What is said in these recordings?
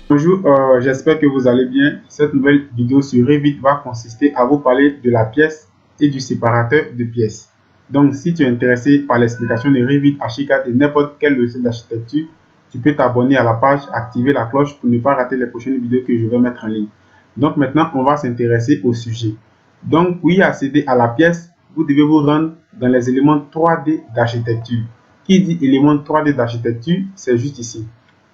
Bonjour, j'espère que vous allez bien. Cette nouvelle vidéo sur Revit va consister à vous parler de la pièce et du séparateur de pièces. Donc, si tu es intéressé par l'explication de Revit, Archicad et n'importe quel logiciel d'architecture, tu peux t'abonner à la page, activer la cloche pour ne pas rater les prochaines vidéos que je vais mettre en ligne. Donc, maintenant, on va s'intéresser au sujet. Donc, pour y accéder à la pièce, vous devez vous rendre dans les éléments 3D d'architecture. Qui dit éléments 3D d'architecture, c'est juste ici.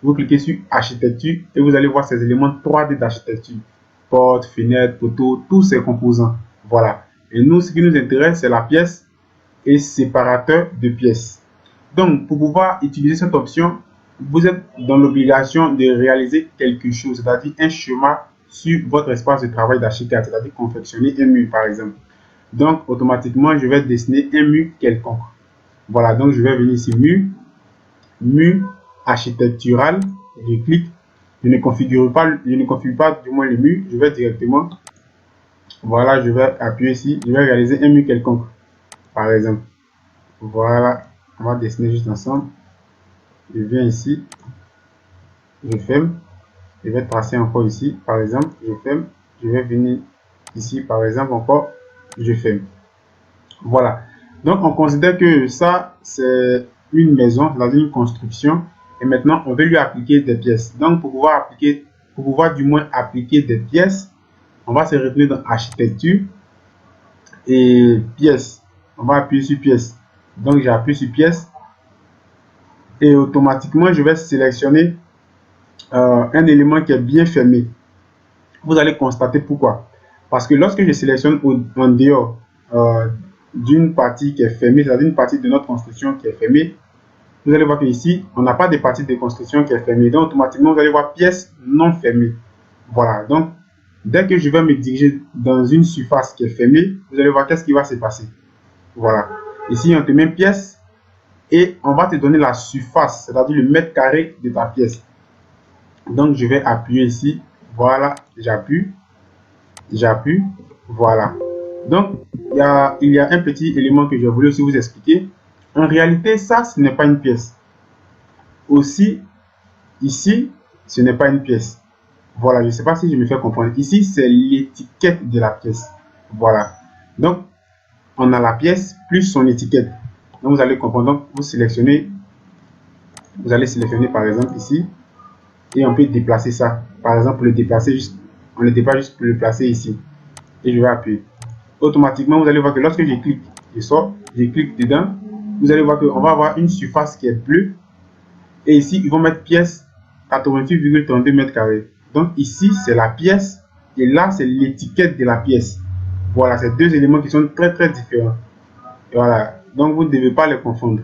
Vous cliquez sur architecture et vous allez voir ces éléments 3D d'architecture. Porte, fenêtre, poteau, tous ces composants. Voilà. Et nous, ce qui nous intéresse, c'est la pièce et séparateur de pièces. Donc, pour pouvoir utiliser cette option, vous êtes dans l'obligation de réaliser quelque chose, c'est-à-dire un schéma sur votre espace de travail d'architecte, c'est-à-dire confectionner un mur, par exemple. Donc, automatiquement, je vais dessiner un mur quelconque. Voilà, donc je vais venir ici, mur architectural, je clique, je ne configure pas du moins le mur, je vais directement, voilà, je vais appuyer ici, je vais réaliser un mur quelconque, par exemple. Voilà, on va dessiner juste ensemble. Je viens ici, je ferme, je vais tracer encore ici, par exemple, je ferme, je vais venir ici, par exemple, encore, je ferme. Voilà. Donc, on considère que ça, c'est une maison, c'est-à-dire une construction. Et maintenant, on veut lui appliquer des pièces. Donc, pour pouvoir du moins appliquer des pièces, on va se retenir dans architecture et pièces. On va appuyer sur pièces. Donc, j'appuie sur pièces et automatiquement, je vais sélectionner un élément qui est bien fermé. Vous allez constater pourquoi. Parce que lorsque je sélectionne en dehors euh, d'une partie qui est fermée, c'est-à-dire une partie de notre construction qui est fermée, vous allez voir que ici, on n'a pas de partie de construction qui est fermée. Donc, automatiquement, vous allez voir pièce non fermée. Voilà. Donc, dès que je vais me diriger dans une surface qui est fermée, vous allez voir qu'est-ce qui va se passer. Voilà. Ici, on te met pièce et on va te donner la surface, c'est-à-dire le mètre carré de ta pièce. Donc, je vais appuyer ici. Voilà. J'appuie. Voilà. Donc, il y a un petit élément que je voulais aussi vous expliquer. En réalité, ça, ce n'est pas une pièce. Aussi, ici, ce n'est pas une pièce. Voilà, je ne sais pas si je me fais comprendre. Ici, c'est l'étiquette de la pièce. Voilà. Donc, on a la pièce plus son étiquette. Donc, vous allez comprendre. Donc, vous allez sélectionner par exemple ici et on peut déplacer ça. Par exemple, le déplacer juste, on le déplace juste pour le placer ici. Et je vais appuyer. Automatiquement, vous allez voir que lorsque je clique, je sors, je clique dedans, vous allez voir qu'on va avoir une surface qui est bleue. Et ici, ils vont mettre pièce 88,32 mètres carrés. Donc ici, c'est la pièce et là, c'est l'étiquette de la pièce. Voilà, c'est deux éléments qui sont très très différents. Et voilà, donc vous ne devez pas les confondre.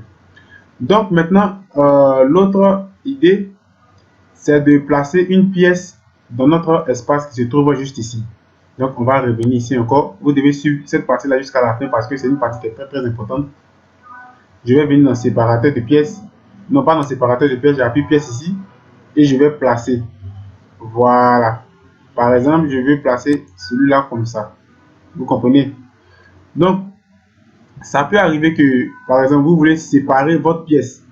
Donc maintenant, l'autre idée, c'est de placer une pièce dans notre espace qui se trouve juste ici. Donc on va revenir ici encore. Vous devez suivre cette partie-là jusqu'à la fin parce que c'est une partie qui est très très importante. Je vais venir dans séparateur de pièces. Non pas dans séparateur de pièces, j'appuie pièce ici et je vais placer. Voilà. Par exemple, je vais placer celui-là comme ça. Vous comprenez? Donc, ça peut arriver que, par exemple, vous voulez séparer votre pièce.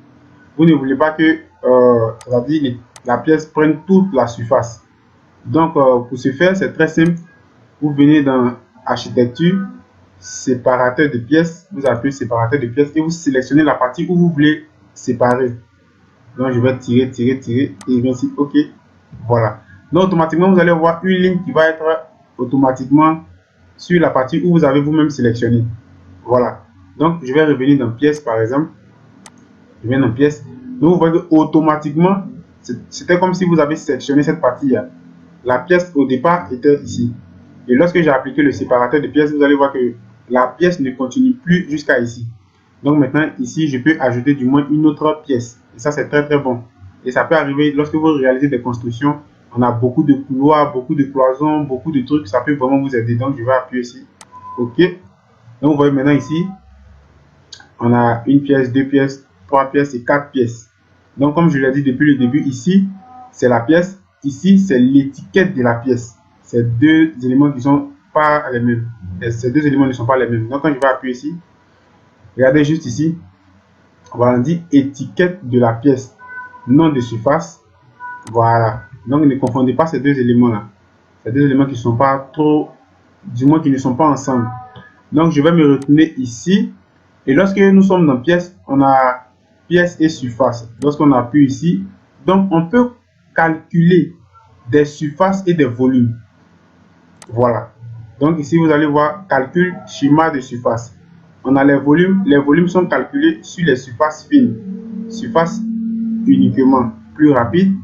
Vous ne voulez pas que, c'est-à-dire la pièce prenne toute la surface. Donc, pour ce faire, c'est très simple. Vous venez dans architecture, séparateur de pièces, vous appuyez séparateur de pièces et vous sélectionnez la partie où vous voulez séparer. Donc, je vais tirer et je vais ici, OK. Voilà. Donc, automatiquement, vous allez voir une ligne qui va être automatiquement sur la partie où vous avez vous-même sélectionné. Voilà. Donc, je vais revenir dans pièces, par exemple. Je viens dans pièces. Donc, vous voyez que automatiquement, c'était comme si vous avez sélectionné cette partie-là. La pièce au départ était ici. Et lorsque j'ai appliqué le séparateur de pièces, vous allez voir que la pièce ne continue plus jusqu'à ici. Donc maintenant, ici, je peux ajouter du moins une autre pièce. Et ça, c'est très très bon. Et ça peut arriver lorsque vous réalisez des constructions. On a beaucoup de couloirs, beaucoup de cloisons, beaucoup de trucs. Ça peut vraiment vous aider. Donc, je vais appuyer ici. OK. Donc, vous voyez maintenant ici, on a une pièce, deux pièces, trois pièces et quatre pièces. Donc, comme je l'ai dit depuis le début, ici, c'est la pièce. Ici, c'est l'étiquette de la pièce. Ces deux éléments qui ne sont pas les mêmes. Ces deux éléments ne sont pas les mêmes. Donc, quand je vais appuyer ici, regardez juste ici, on va dire étiquette de la pièce, nom de surface. Voilà. Donc ne confondez pas ces deux éléments-là. Ces deux éléments qui ne sont pas trop, du moins qui ne sont pas ensemble. Donc je vais me retourner ici. Et lorsque nous sommes dans pièce, on a pièce et surface. Lorsqu'on appuie ici, donc on peut calculer des surfaces et des volumes. Voilà. Donc ici, vous allez voir calcul schéma de surface. On a les volumes. Les volumes sont calculés sur les surfaces fines. Surface uniquement plus rapide,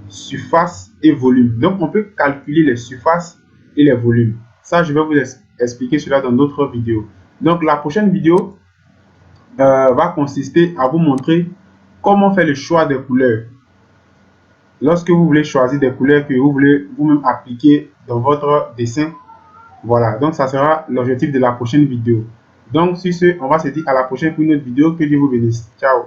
surface et volume. Donc on peut calculer les surfaces et les volumes. Ça, je vais vous expliquer cela dans d'autres vidéos. Donc la prochaine vidéo va consister à vous montrer comment faire le choix des couleurs. Lorsque vous voulez choisir des couleurs que vous voulez vous-même appliquer dans votre dessin, voilà, donc ça sera l'objectif de la prochaine vidéo. Donc sur ce, on va se dire à la prochaine pour une autre vidéo. Que Dieu vous bénisse. Ciao.